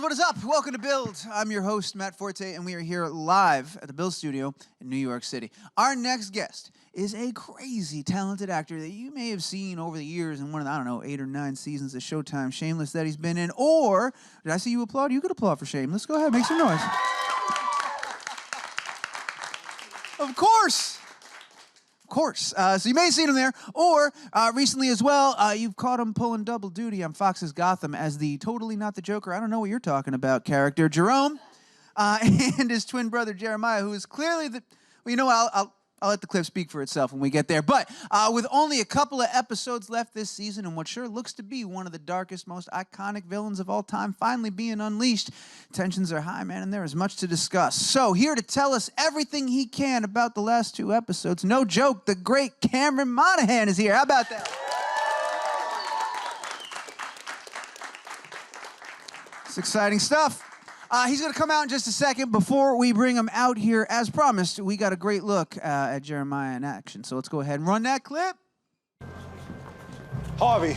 what is up? Welcome to Build. I'm your host, Matt Forte, and we are here live at the Build Studio in New York City. Our next guest is a crazy talented actor that you may have seen over the years in one of the, 8 or 9 seasons of Showtime Shameless that he's been in. Or, did I see you applaud? You could applaud for Shameless. Go ahead, make some noise. Of course. So you may have seen him there, or recently as well, you've caught him pulling double duty on Fox's Gotham as the totally not the Joker, I don't know what you're talking about character, Jerome, and his twin brother Jeremiah, who is clearly the, well, you know what, I'll let the clip speak for itself when we get there. But with only a couple of episodes left this season and what sure looks to be one of the darkest, most iconic villains of all time finally being unleashed, tensions are high, man, and there is much to discuss. So here to tell us everything he can about the last 2 episodes, no joke, the great Cameron Monaghan is here. How about that? It's exciting stuff. He's going to come out in just a second. Before we bring him out here, as promised, we got a great look at Jeremiah in action. So let's go ahead and run that clip. Harvey.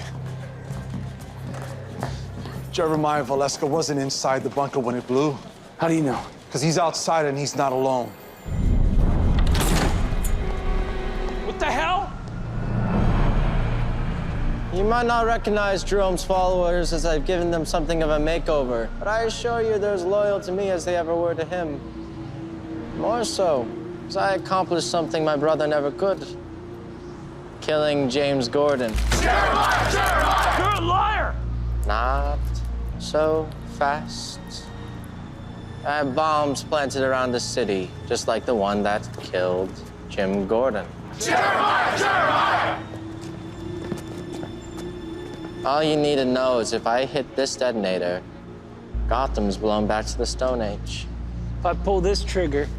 Jerome Valeska wasn't inside the bunker when it blew. How do you know? Because he's outside and he's not alone. What the hell? You might not recognize Jerome's followers as I've given them something of a makeover, but I assure you they're as loyal to me as they ever were to him. More so, because I accomplished something my brother never could. Killing James Gordon. Jeremiah! You're a liar! Not so fast. I have bombs planted around the city, just like the one that killed Jim Gordon. Jeremiah! All you need to know is if I hit this detonator, Gotham's blown back to the Stone Age. If I pull this trigger,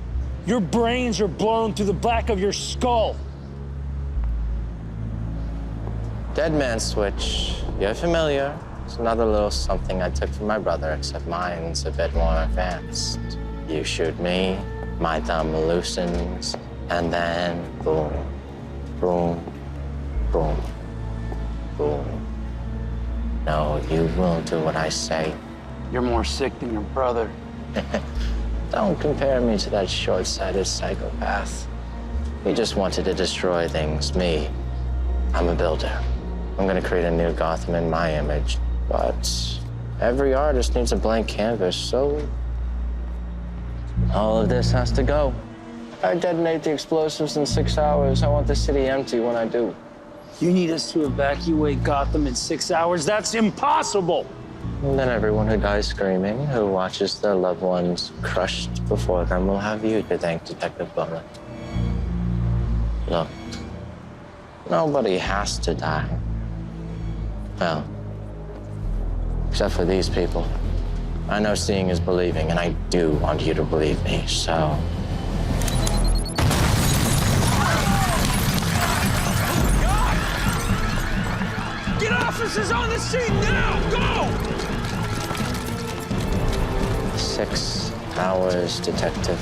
your brains are blown through the back of your skull. Dead man switch. You're familiar. It's another little something I took from my brother, except mine's a bit more advanced. You shoot me, my thumb loosens, and then boom, boom, boom, boom. No, you will do what I say. You're more sick than your brother. Don't compare me to that short-sighted psychopath. He just wanted to destroy things. Me, I'm a builder. I'm gonna create a new Gotham in my image. But every artist needs a blank canvas, so all of this has to go. I detonate the explosives in 6 hours. I want the city empty when I do. You need us to evacuate Gotham in 6 hours? That's impossible! And then everyone who dies screaming, who watches their loved ones crushed before them, will have you to thank, Detective Bullet. Look, nobody has to die. Well, except for these people. I know seeing is believing, and I do want you to believe me, so... Get officers on the scene now! Go! 6 hours, Detective.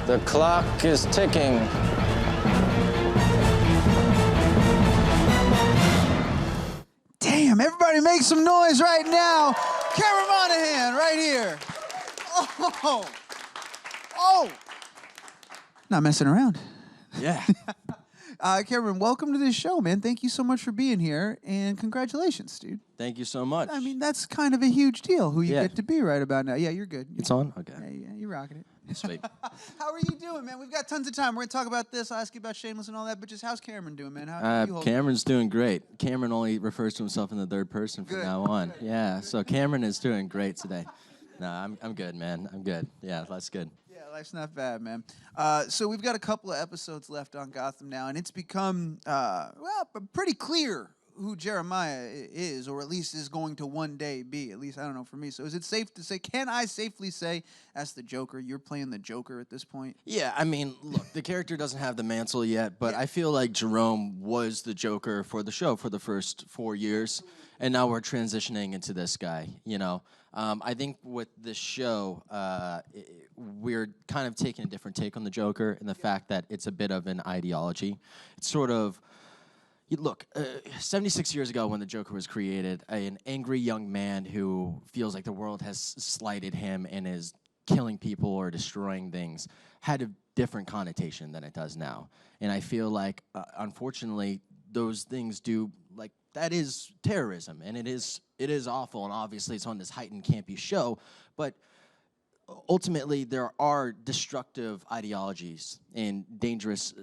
The clock is ticking. Damn, everybody make some noise right now. Cameron Monaghan right here. Oh. Not messing around. Yeah. Cameron, welcome to this show, man. Thank you so much for being here, and congratulations, dude. Thank you so much. I mean, that's kind of a huge deal, who you get to be right about now. Yeah, you're good. It's on? Okay. Yeah, you're rocking it. Sweet. How are you doing, man? We've got tons of time. We're going to talk about this. I'll ask you about Shameless and all that, but just how's Cameron doing, man? How you holding? Cameron's doing great. Cameron only refers to himself in the third person from now on. Yeah, so Cameron is doing great today. No, I'm good, man. I'm good. Yeah, that's good. Yeah, life's not bad, man. So we've got a couple of episodes left on Gotham now, and it's become, pretty clear who Jeremiah is, or at least is going to one day be. At least, I don't know, for me. So is it safe to say, can I safely say, as the Joker, you're playing the Joker at this point? Yeah, I mean, look, the character doesn't have the mantle yet, but I feel like Jerome was the Joker for the show for the first 4 years, and now we're transitioning into this guy, you know? I think with this show, we're kind of taking a different take on the Joker in the fact that it's a bit of an ideology. It's sort of, Look, 76 years ago when the Joker was created, an angry young man who feels like the world has slighted him and is killing people or destroying things had a different connotation than it does now. And I feel like, unfortunately, those things do, like, that is terrorism, and it is awful, and obviously it's on this heightened campy show, but ultimately there are destructive ideologies and dangerous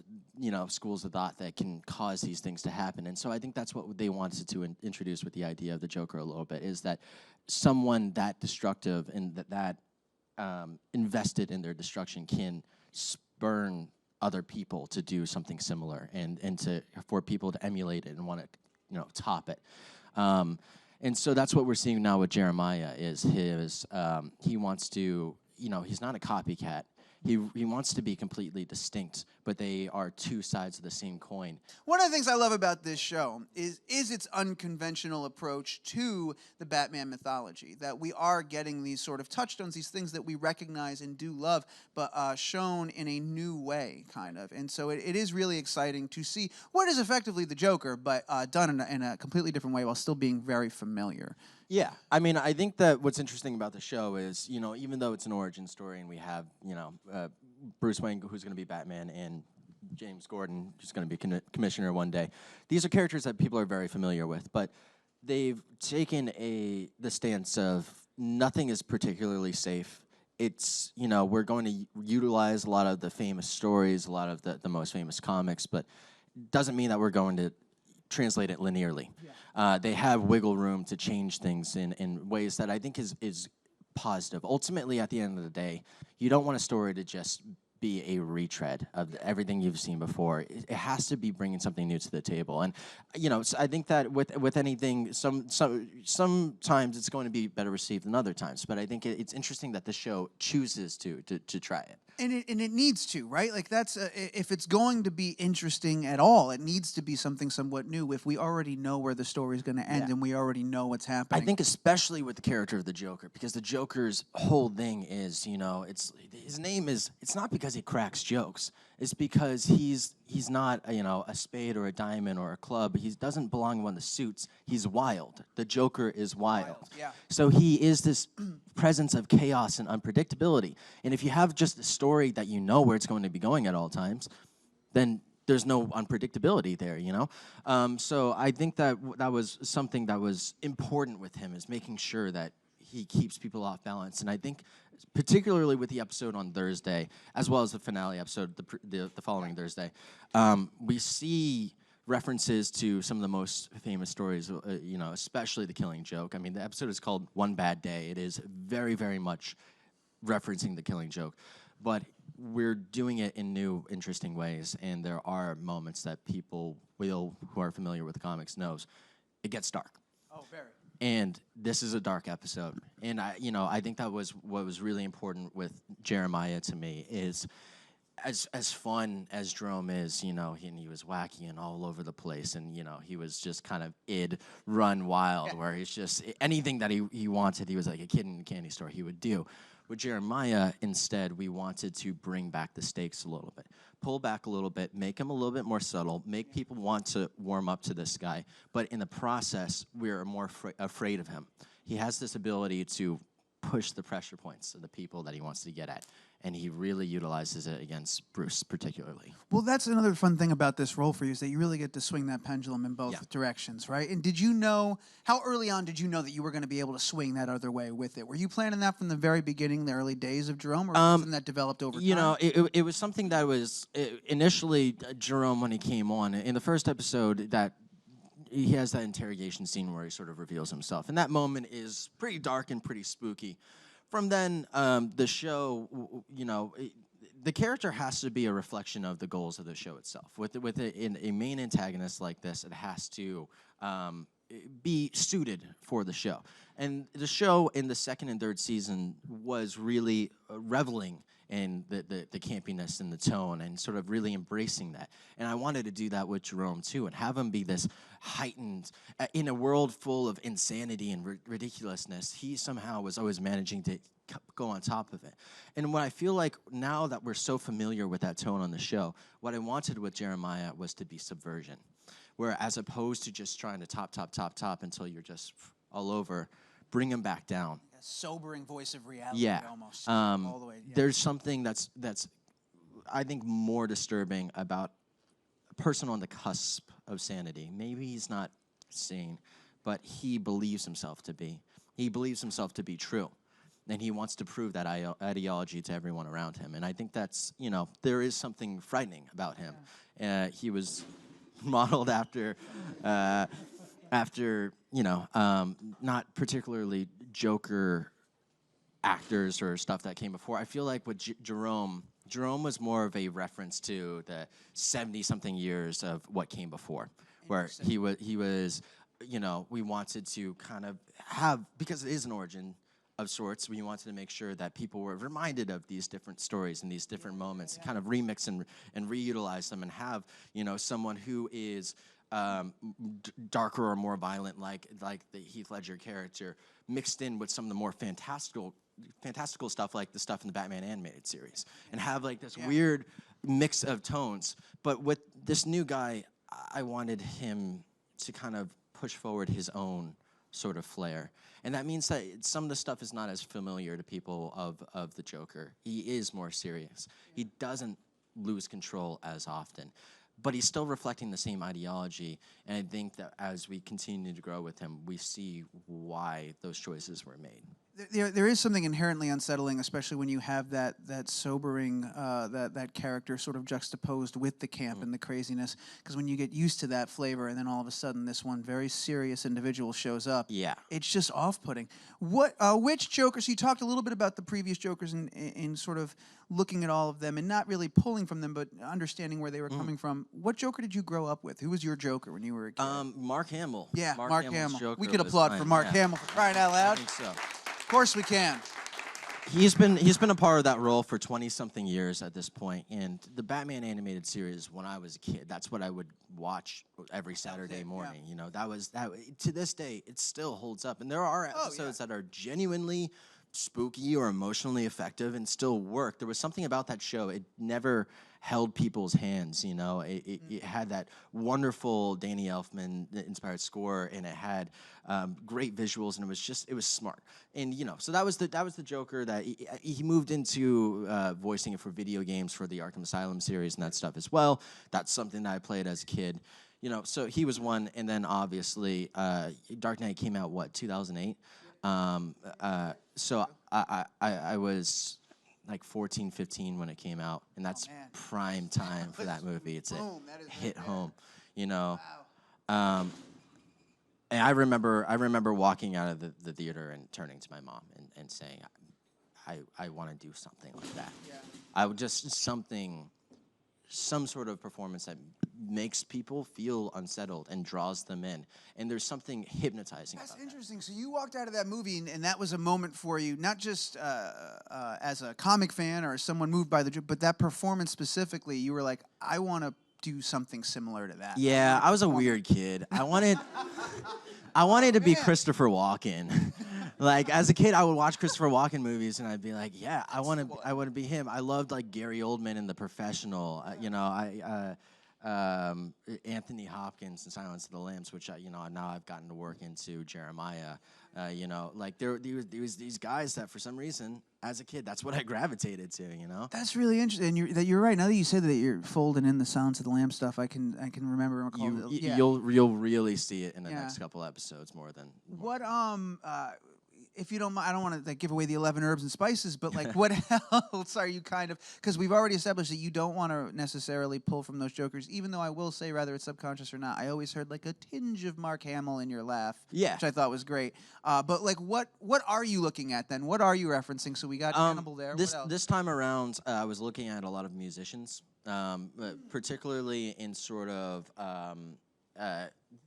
schools of thought that can cause these things to happen. And so I think that's what they wanted to introduce with the idea of the Joker a little bit, is that someone that destructive and that invested in their destruction can spurn other people to do something similar, and for people to emulate it and want to top it. And so that's what we're seeing now with Jeremiah. Is he wants to, he's not a copycat. He wants to be completely distinct, but they are two sides of the same coin. One of the things I love about this show is its unconventional approach to the Batman mythology, that we are getting these sort of touchstones, these things that we recognize and do love, but shown in a new way, kind of. And so it is really exciting to see what is effectively the Joker, but done in a completely different way while still being very familiar. Yeah, I mean, I think that what's interesting about the show is, even though it's an origin story and we have, Bruce Wayne, who's going to be Batman, and James Gordon, who's going to be commissioner one day, these are characters that people are very familiar with, but they've taken the stance of nothing is particularly safe. It's, we're going to utilize a lot of the famous stories, a lot of the most famous comics, but doesn't mean that we're going to translate it linearly. Yeah. They have wiggle room to change things in ways that I think is positive. Ultimately, at the end of the day, you don't want a story to just be a retread of everything you've seen before. It has to be bringing something new to the table. And so I think that with anything, sometimes it's going to be better received than other times. But I think it's interesting that the show chooses to try it. And it needs to, right? Like that's if it's going to be interesting at all, it needs to be something somewhat new. If we already know where the story's going to end, and we already know what's happening, I think especially with the character of the Joker, because the Joker's whole thing is, his name is. It's not because he cracks jokes. It's because he's not a spade or a diamond or a club. He doesn't belong in one of the suits. He's wild. The Joker is wild. Yeah. So he is this presence of chaos and unpredictability. And if you have just a story that you know where it's going to be going at all times, then there's no unpredictability there, So I think that was something that was important with him, is making sure that he keeps people off balance. And I think particularly with the episode on Thursday, as well as the finale episode the following Thursday, we see references to some of the most famous stories, especially the Killing Joke. I mean, the episode is called One Bad Day. It is very, very much referencing the Killing Joke. But we're doing it in new, interesting ways, and there are moments that people who are familiar with the comics knows it gets dark. Oh, very. And this is a dark episode. And I think that was what was really important with Jeremiah to me, is as fun as Jerome is, he was wacky and all over the place, and he was just kind of run wild, where he's just anything that he wanted, he was like a kid in a candy store, he would do. With Jeremiah, instead, we wanted to bring back the stakes a little bit, pull back a little bit, make him a little bit more subtle, make people want to warm up to this guy. But in the process, we're more afraid of him. He has this ability to push the pressure points of the people that he wants to get at, and he really utilizes it against Bruce particularly. Well, that's another fun thing about this role for you, is that you really get to swing that pendulum in both directions, right? And how early on did you know that you were going to be able to swing that other way with it? Were you planning that from the very beginning, the early days of Jerome, or something that developed over time? It was something that was initially Jerome, when he came on, in the first episode, that he has that interrogation scene where he sort of reveals himself. And that moment is pretty dark and pretty spooky. From then, the show, the character has to be a reflection of the goals of the show itself. With a main antagonist like this, it has to be suited for the show. And the show in the second and third season was really reveling in the campiness and the tone, and sort of really embracing that. And I wanted to do that with Jerome too, and have him be this heightened, in a world full of insanity and ridiculousness, he somehow was always managing to go on top of it. And what I feel like now that we're so familiar with that tone on the show, what I wanted with Jeremiah was to be subversion. where as opposed to just trying to top until you're just all over, bring him back down. A sobering voice of reality, Yeah. almost all the way. Yeah. There's something that's I think more disturbing about a person on the cusp of sanity. Maybe he's not sane, but he believes himself to be. He believes himself to be true. And he wants to prove that ideology to everyone around him. And I think that's, there is something frightening about him. He was modeled after not particularly Joker actors or stuff that came before. I feel like with Jerome was more of a reference to the 70-something years of what came before, where he was, we wanted to kind of have, because it is an origin of sorts, we wanted to make sure that people were reminded of these different stories and these different moments, and kind of remix and reutilize them, and have, someone who is darker or more violent, like the Heath Ledger character, mixed in with some of the more fantastical stuff, like the stuff in the Batman animated series, and have like this weird mix of tones. But with this new guy, I wanted him to kind of push forward his own sort of flair. And that means that some of the stuff is not as familiar to people of the Joker. He is more serious. He doesn't lose control as often. But he's still reflecting the same ideology, and I think that as we continue to grow with him, we see why those choices were made. There is something inherently unsettling, especially when you have that sobering, that character sort of juxtaposed with the camp and the craziness, because when you get used to that flavor, and then all of a sudden this one very serious individual shows up, it's just off-putting. Which Jokers, you talked a little bit about the previous Jokers in sort of looking at all of them and not really pulling from them, but understanding where they were coming from. What Joker did you grow up with? Who was your Joker when you were a kid? Mark Hamill. Yeah, Mark Hamill. Joker We could was applaud mine, for Mark Hamill for crying out loud. I think so. Of course we can. He's been a part of that role for 20-something years at this point. And the Batman animated series, when I was a kid, that's what I would watch every Saturday morning. That was to this day, it still holds up. And there are episodes that are genuinely spooky or emotionally effective and still work. There was something about that show. It never held people's hands, It had that wonderful Danny Elfman-inspired score, and it had great visuals, and it was smart. And, so that was the Joker that he moved into voicing it for video games for the Arkham Asylum series and that stuff as well. That's something that I played as a kid. So he was one, and then obviously Dark Knight came out, 2008? So I was like 14, 15 when it came out, and that's prime time for that movie. It's hit home, Wow. And I remember walking out of the theater and turning to my mom and saying, I want to do something like that. Yeah. I would just some sort of performance that makes people feel unsettled and draws them in. And there's something hypnotizing about that. That's interesting. So you walked out of that movie, and that was a moment for you, not just as a comic fan or someone moved by but that performance specifically, you were like, I want to do something similar to that. Yeah, I was a weird kid. I wanted to be Christopher Walken. Like, as a kid, I would watch Christopher Walken movies, and I'd be like, yeah, I want to be him. I loved, like, Gary Oldman in The Professional. Anthony Hopkins in Silence of the Lambs, which now I've gotten to work into Jeremiah. Like there was these guys that for some reason, as a kid, that's what I gravitated to. That's really interesting. And you're right. Now that you said that you're folding in the Silence of the Lambs stuff, I can remember and recall. You'll really see it in the next couple episodes more than. What if you don't mind, I don't want to give away the 11 herbs and spices, but like, what else are you kind of? Because we've already established that you don't want to necessarily pull from those Jokers. Even though I will say, whether it's subconscious or not, I always heard like a tinge of Mark Hamill in your laugh, which I thought was great. But like, what are you looking at then? What are you referencing? So we got Hannibal there. This time around, I was looking at a lot of musicians, particularly in sort of.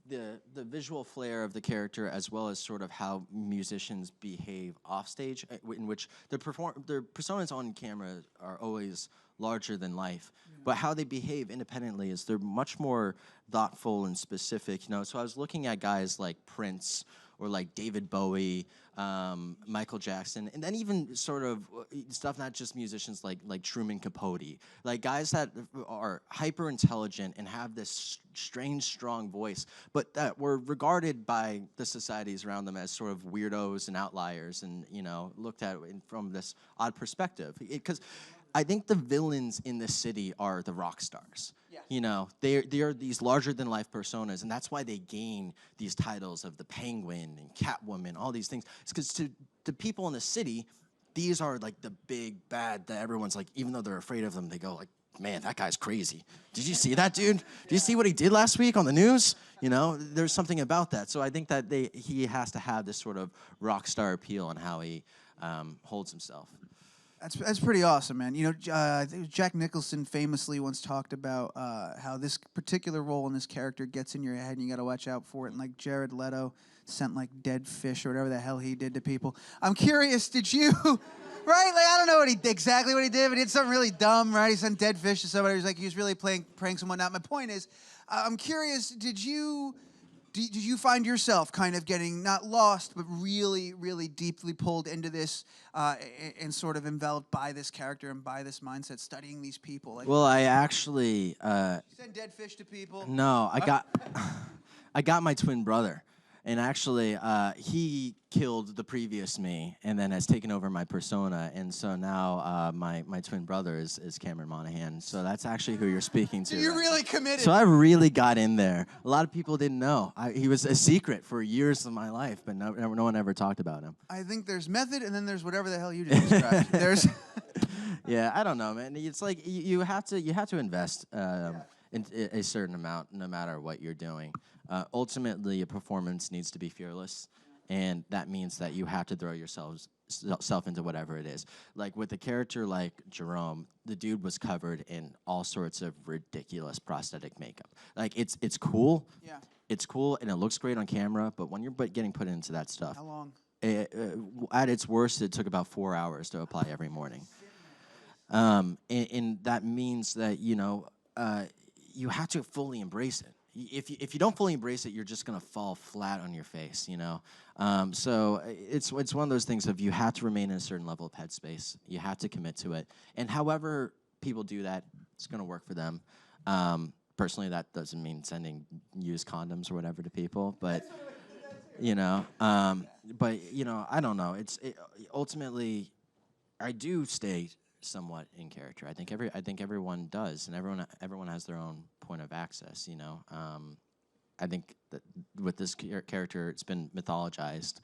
The visual flair of the character, as well as sort of how musicians behave off stage, in which their personas on camera are always larger than life, but how they behave independently is they're much more thoughtful and specific. So I was looking at guys like Prince or like David Bowie, Michael Jackson, and then even sort of stuff, not just musicians like Truman Capote, like guys that are hyper intelligent and have this strange, strong voice, but that were regarded by the societies around them as sort of weirdos and outliers, and looked at it from this odd perspective. Because I think the villains in this city are the rock stars. Yeah. They are these larger than life personas, and that's why they gain these titles of the Penguin and Catwoman, all these things. It's because to people in the city, these are like the big bad that everyone's like, even though they're afraid of them, they go like, man, that guy's crazy. Did you see that, dude? Did you see what he did last week on the news? There's something about that. So I think that he has to have this sort of rock star appeal on how he holds himself. That's pretty awesome, man. I think Jack Nicholson famously once talked about how this particular role in this character gets in your head, and you got to watch out for it. And like Jared Leto sent like dead fish or whatever the hell he did to people. I'm curious, did you? Right? Like, I don't know exactly what he did, but he did something really dumb, right? He sent dead fish to somebody. He was really playing pranks and whatnot. My point is, I'm curious, did you find yourself kind of getting not lost, but really, really deeply pulled into this and sort of enveloped by this character and by this mindset, studying these people? Like, well, I actually... send dead fish to people? No, I got my twin brother. And actually, he killed the previous me and then has taken over my persona. And so now my twin brother is Cameron Monaghan. So that's actually who you're speaking to. You're really committed. So I really got in there. A lot of people didn't know. He was a secret for years of my life, but no one ever talked about him. I think there's method, and then there's whatever the hell you just described. There's... Yeah, I don't know, man. It's like you have to invest in a certain amount, no matter what you're doing. Ultimately, a performance needs to be fearless, and that means that you have to throw yourself into whatever it is. Like with a character like Jerome, the dude was covered in all sorts of ridiculous prosthetic makeup. Like it's cool. Yeah. It's cool and it looks great on camera, but when you're getting put into that stuff, how long? At its worst, it took about 4 hours to apply every morning. And that means that you have to fully embrace it. If you don't fully embrace it, you're just gonna fall flat on your face, So it's one of those things of you have to remain in a certain level of headspace. You have to commit to it, and however people do that, it's gonna work for them. Personally, that doesn't mean sending used condoms or whatever to people, but I don't know. Ultimately, I do stay somewhat in character. I think everyone does, and everyone has their own point of access. I think that with this character, it's been mythologized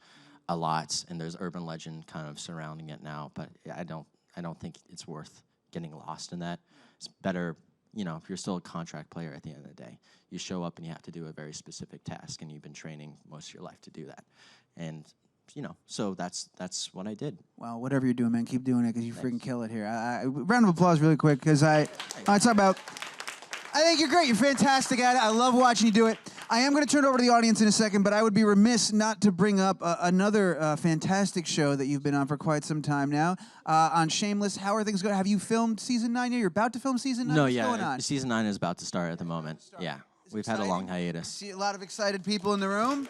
a lot, and there's urban legend kind of surrounding it now. But I don't think it's worth getting lost in that. It's better, if you're still a contract player at the end of the day, you show up and you have to do a very specific task, and you've been training most of your life to do that, and so that's what I did. Well, whatever you're doing, man, keep doing it because you freaking kill it here. Round of applause really quick because I talk about, I think you're great. You're fantastic at it. I love watching you do it. I am going to turn it over to the audience in a second, but I would be remiss not to bring up another fantastic show that you've been on for quite some time now, on Shameless. How are things going? Have you filmed season 9 yet? You're about to film season 9? No, What's yeah. going on? Season 9 is about to start at the moment. Yeah. We've had a long hiatus. See a lot of excited people in the room.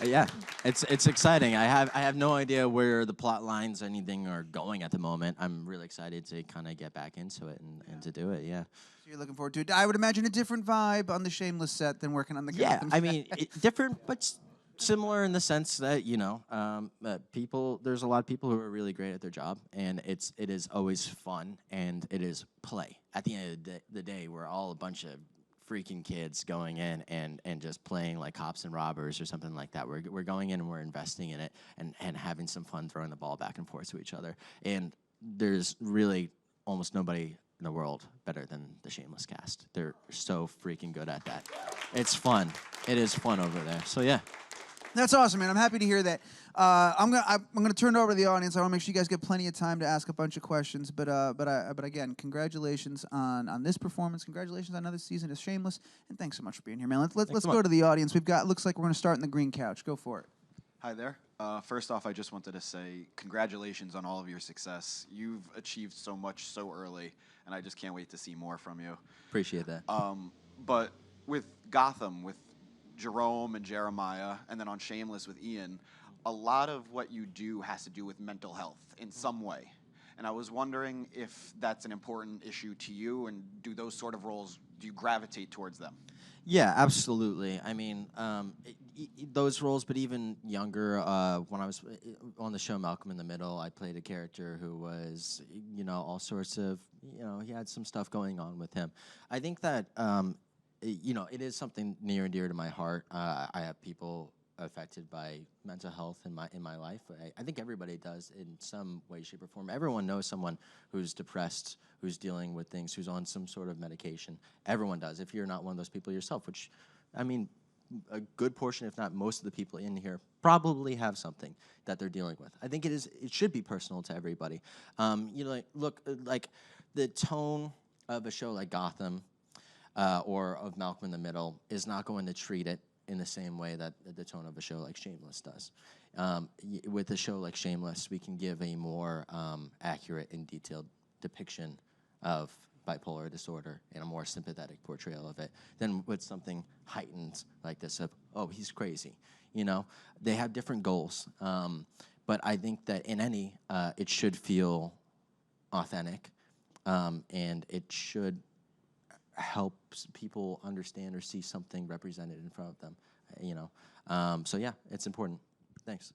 Yeah, it's exciting. I have no idea where the plot lines, anything are going at the moment. I'm really excited to kind of get back into it and to do it. Yeah. So you're looking forward to it. I would imagine a different vibe on the Shameless set than working on the Gotham set. I mean, different but similar in the sense that there's a lot of people who are really great at their job, and it is always fun and it is play. At the end of the day, we're all a bunch of freaking kids going in and just playing like cops and robbers or something like that. We're going in and we're investing in it and having some fun throwing the ball back and forth to each other. And there's really almost nobody in the world better than the Shameless cast. They're so freaking good at that. It's fun. It is fun over there. So yeah. That's awesome, man. I'm happy to hear that. I'm gonna turn it over to the audience. I want to make sure you guys get plenty of time to ask a bunch of questions. But again, congratulations on this performance. Congratulations on another season of Shameless, and thanks so much for being here, man. Let's go to the audience. Looks like we're gonna start in the green couch. Go for it. Hi there. First off, I just wanted to say congratulations on all of your success. You've achieved so much so early, and I just can't wait to see more from you. Appreciate that. But with Gotham, with Jerome and Jeremiah, and then on Shameless with Ian, a lot of what you do has to do with mental health in some way. And I was wondering if that's an important issue to you, and do those sort of roles, do you gravitate towards them? Yeah, absolutely. I mean, those roles, but even younger, when I was on the show Malcolm in the Middle, I played a character who was, all sorts of, he had some stuff going on with him. I think that, it is something near and dear to my heart. I have people affected by mental health in my life. I think everybody does in some way, shape, or form. Everyone knows someone who's depressed, who's dealing with things, who's on some sort of medication. Everyone does. If you're not one of those people yourself, which, I mean, a good portion, if not most of the people in here, probably have something that they're dealing with. I think it should be personal to everybody. Look, like the tone of a show like Gotham or of Malcolm in the Middle is not going to treat it in the same way that the tone of a show like Shameless does. With a show like Shameless, we can give a more accurate and detailed depiction of bipolar disorder and a more sympathetic portrayal of it than with something heightened like this of, oh, he's crazy. They have different goals. But I think that in any, it should feel authentic, and it should help people understand or see something represented in front of them, So yeah, it's important. Thanks.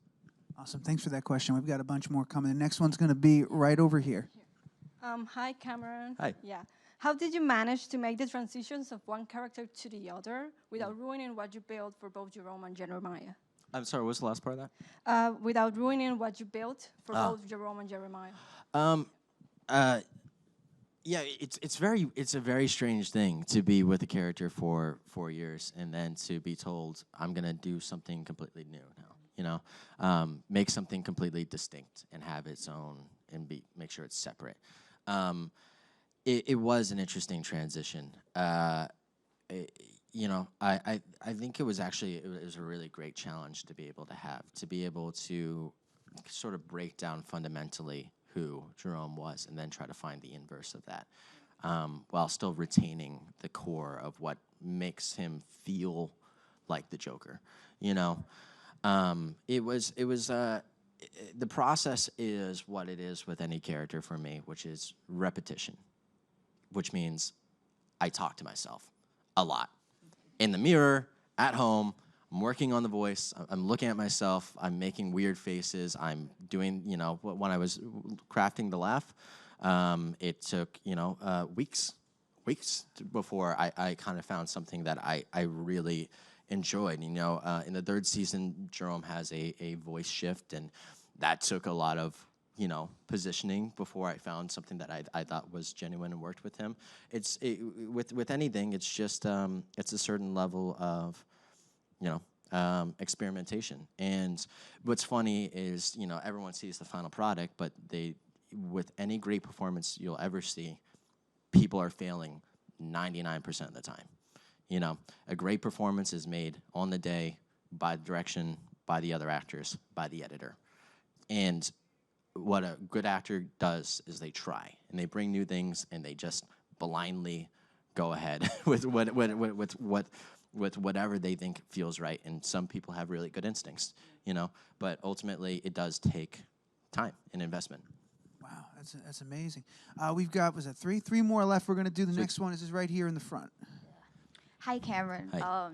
Awesome. Thanks for that question. We've got a bunch more coming. The next one's going to be right over here. Hi, Cameron. Hi. Yeah. How did you manage to make the transitions of one character to the other without ruining what you built for both Jerome and Jeremiah? I'm sorry, what was the last part of that? Without ruining what you built for both Jerome and Jeremiah. Yeah, it's a very strange thing to be with a character for 4 years and then to be told I'm gonna do something completely new now. Make something completely distinct and have its own and make sure it's separate. It was an interesting transition. I think it was a really great challenge to be able to sort of break down fundamentally who Jerome was and then try to find the inverse of that, while still retaining the core of what makes him feel like the Joker. The process is what it is with any character for me, which is repetition, which means I talk to myself a lot. In the mirror, at home, I'm working on the voice, I'm looking at myself, I'm making weird faces, I'm doing, when I was crafting the laugh, it took, weeks before I kind of found something that I really enjoyed. In the third season, Jerome has a voice shift, and that took a lot of, positioning before I found something that I thought was genuine and worked with him. With anything, it's just, it's a certain level of, experimentation. And what's funny is, everyone sees the final product, but with any great performance you'll ever see, people are failing 99% of the time. A great performance is made on the day by the direction, by the other actors, by the editor. And what a good actor does is they try, and they bring new things, and they just blindly go ahead with whatever they think feels right. And some people have really good instincts, but ultimately it does take time and investment. Wow, that's amazing. We've got, was it three more left? We're going to do the next one. Is right here in the front. Hi, Cameron. Hi.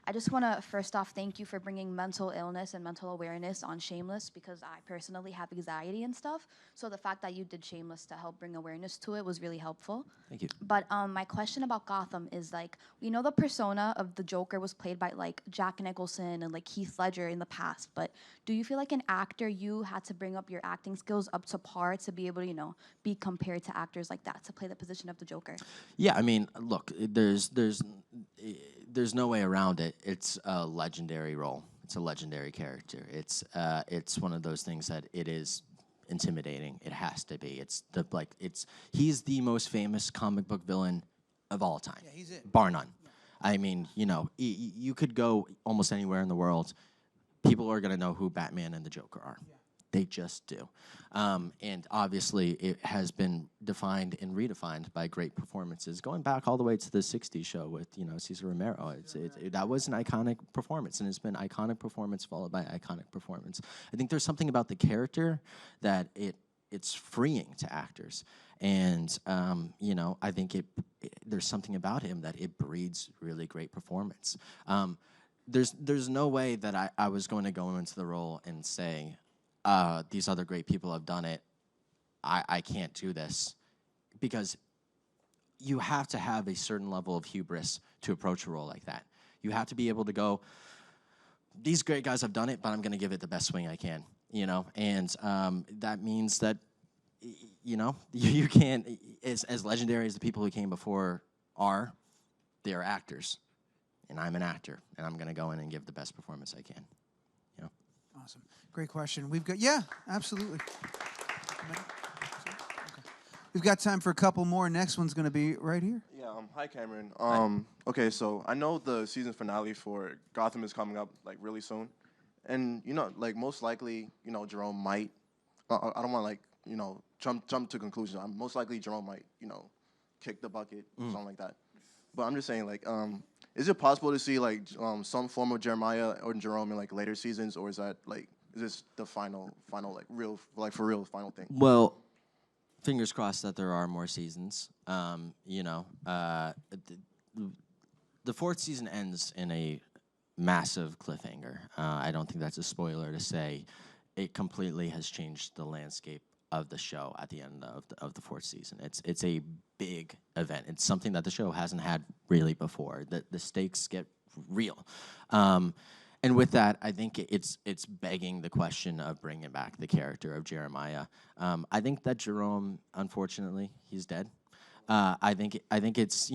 I just want to first off thank you for bringing mental illness and mental awareness on Shameless, because I personally have anxiety and stuff. So the fact that you did Shameless to help bring awareness to it was really helpful. Thank you. But my question about Gotham is, we know the persona of the Joker was played by Jack Nicholson and Heath Ledger in the past, but do you feel like an actor, you had to bring up your acting skills up to par to be able to, be compared to actors like that to play the position of the Joker? Yeah, I mean, look, there's no way around it. It's a legendary role. It's a legendary character. It's one of those things that it is intimidating. It has to be. He's the most famous comic book villain of all time. Yeah, he's it. Bar none. Yeah. I mean, you could go almost anywhere in the world. People are gonna know who Batman and the Joker are. They just do. And obviously, it has been defined and redefined by great performances, going back all the way to the 60s show with, Cesar Romero. That was an iconic performance, and it's been iconic performance followed by iconic performance. I think there's something about the character that it's freeing to actors. And, I think there's something about him that it breeds really great performance. There's no way that I was going to go into the role and say, these other great people have done it. I can't do this. Because you have to have a certain level of hubris to approach a role like that. You have to be able to go, these great guys have done it, but I'm going to give it the best swing I can, And that means that, you can't, as legendary as the people who came before are, they are actors. And I'm an actor, and I'm going to go in and give the best performance I can. Awesome. Great question. Yeah, absolutely. We've got time for a couple more. Next one's going to be right here. Yeah, hi, Cameron. Okay, so I know the season finale for Gotham is coming up, really soon. And, most likely, Jerome might, I don't want to, jump to conclusions. Most likely Jerome might, kick the bucket, something like that. But I'm just saying, is it possible to see some form of Jeremiah or Jerome in later seasons, or is that is this the final real for real final thing? Well, fingers crossed that there are more seasons. The fourth season ends in a massive cliffhanger. I don't think that's a spoiler to say it completely has changed the landscape of the show at the end of the fourth season. It's a big event. It's something that the show hasn't had really before. The stakes get real. And with that, I think it's begging the question of bringing back the character of Jeremiah. I think that Jerome, unfortunately, he's dead. I think it's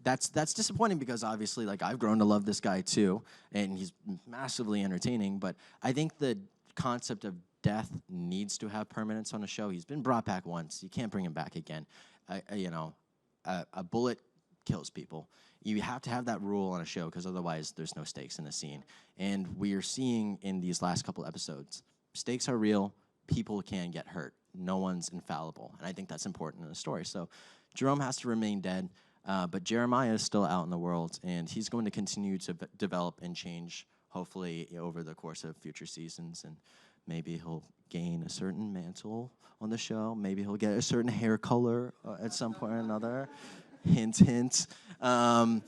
that's disappointing because obviously I've grown to love this guy too, and he's massively entertaining. But I think the concept of death needs to have permanence on a show. He's been brought back once. You can't bring him back again. A bullet kills people. You have to have that rule on a show because otherwise there's no stakes in the scene. And we are seeing in these last couple episodes, stakes are real. People can get hurt. No one's infallible. And I think that's important in the story. So Jerome has to remain dead, but Jeremiah is still out in the world, and he's going to continue to develop and change, hopefully, over the course of future seasons. And maybe he'll gain a certain mantle on the show. Maybe he'll get a certain hair color at some point or another. Hint, hint. I'm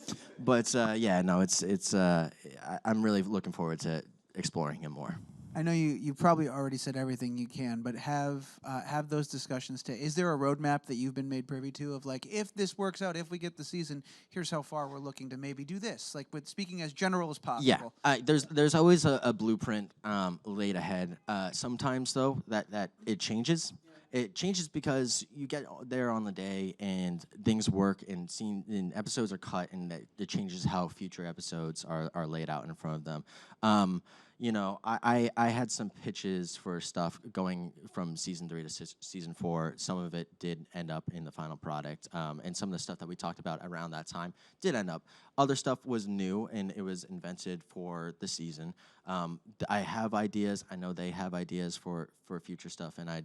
really looking forward to exploring him more. I know you probably already said everything you can, but have those discussions. Is there a roadmap that you've been made privy to of if this works out, if we get the season, here's how far we're looking to maybe do this, with speaking as general as possible? Yeah, there's always a blueprint laid ahead. Sometimes though that it changes. It changes because you get there on the day and things work and episodes are cut, and it changes how future episodes are laid out in front of them. I had some pitches for stuff going from season 3 to season 4. Some of it did end up in the final product, and some of the stuff that we talked about around that time did end up. Other stuff was new, and it was invented for the season. I have ideas. I know they have ideas for future stuff, and I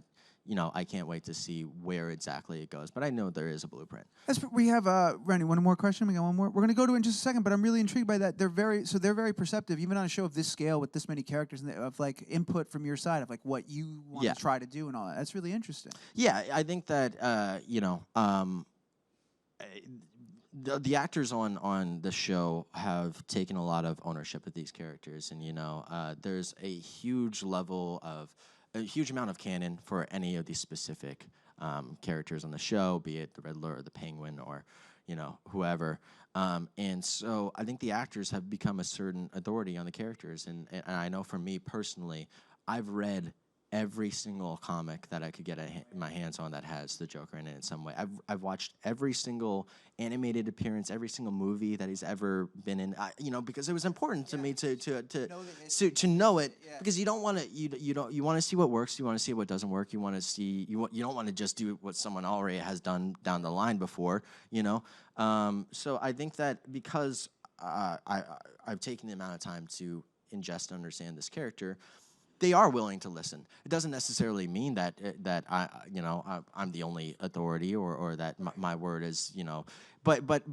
can't wait to see where exactly it goes. But I know there is a blueprint. We have Randy. One more question. We got one more. We're going to go to it in just a second. But I'm really intrigued by that. They're very perceptive, even on a show of this scale with this many characters, and of input from your side of what you want to try to do and all that. That's really interesting. Yeah, I think that the actors on the show have taken a lot of ownership of these characters, and there's a huge amount of canon for any of these specific characters on the show, be it the Riddler or the Penguin or, whoever. And so I think the actors have become a certain authority on the characters. And I know for me personally, I've read every single comic that I could get my hands on that has the Joker in it in some way. I've watched every single animated appearance, every single movie that he's ever been in. Because it was important to me to know it, because you don't want to you want to see what works, you want to see what doesn't work, you want to see you don't want to just do what someone already has done down the line before. So I think that because I've taken the amount of time to ingest and understand this character, they are willing to listen. It doesn't necessarily mean that I'm the only authority or that my word is, but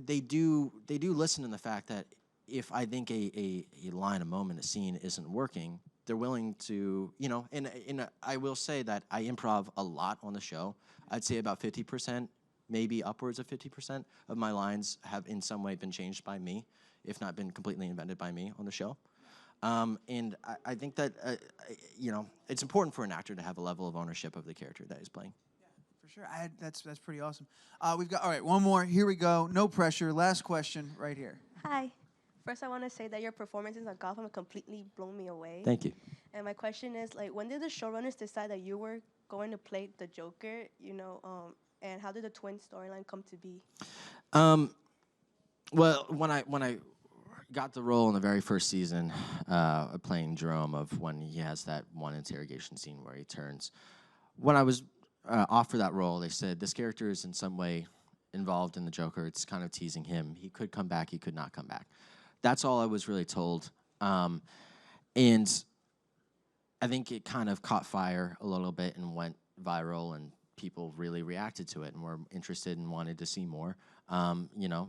they do listen in the fact that if I think a line, a moment, a scene isn't working, they're willing to, I will say that I improv a lot on the show. I'd say about 50%, maybe upwards of 50% of my lines have in some way been changed by me, if not been completely invented by me on the show. And I think that, it's important for an actor to have a level of ownership of the character that he's playing. Yeah, for sure. That's pretty awesome. We've got, all right, one more. Here we go. No pressure. Last question right here. Hi. First, I want to say that your performances on Gotham have completely blown me away. Thank you. And my question is, when did the showrunners decide that you were going to play the Joker, and how did the twin storyline come to be? Well, when I got the role in the very first season, playing Jerome, of when he has that one interrogation scene where he turns. When I was offered that role, they said, this character is in some way involved in the Joker. It's kind of teasing him. He could come back, he could not come back. That's all I was really told. And I think it kind of caught fire a little bit and went viral, and people really reacted to it and were interested and wanted to see more.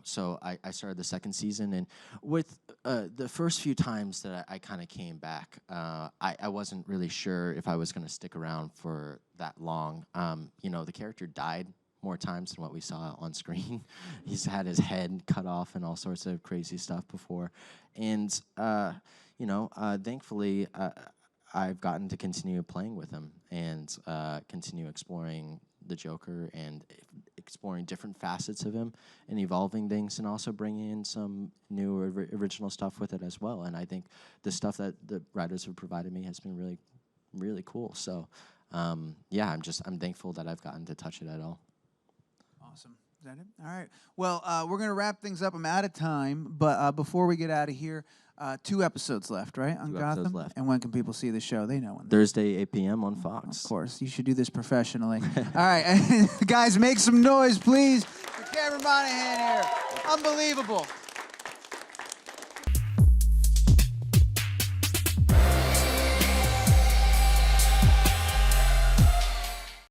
So I started the second season, and with the first few times that I kind of came back, I wasn't really sure if I was going to stick around for that long. The character died more times than what we saw on screen. He's had his head cut off and all sorts of crazy stuff before. And, thankfully, I've gotten to continue playing with him and continue exploring the Joker and exploring different facets of him and evolving things, and also bringing in some new original stuff with it as well. And I think the stuff that the writers have provided me has been really, really cool. So, I'm thankful that I've gotten to touch it at all. Awesome. Is that it? All right. Well, we're going to wrap things up. I'm out of time, but before we get out of here, 2 episodes left, right, on 2 Gotham? episodes left. And when can people see the show? They know when. Thursday, 8 p.m. on Fox. Of course. You should do this professionally. All right. Guys, make some noise, please. For Cameron Monaghan here. Unbelievable.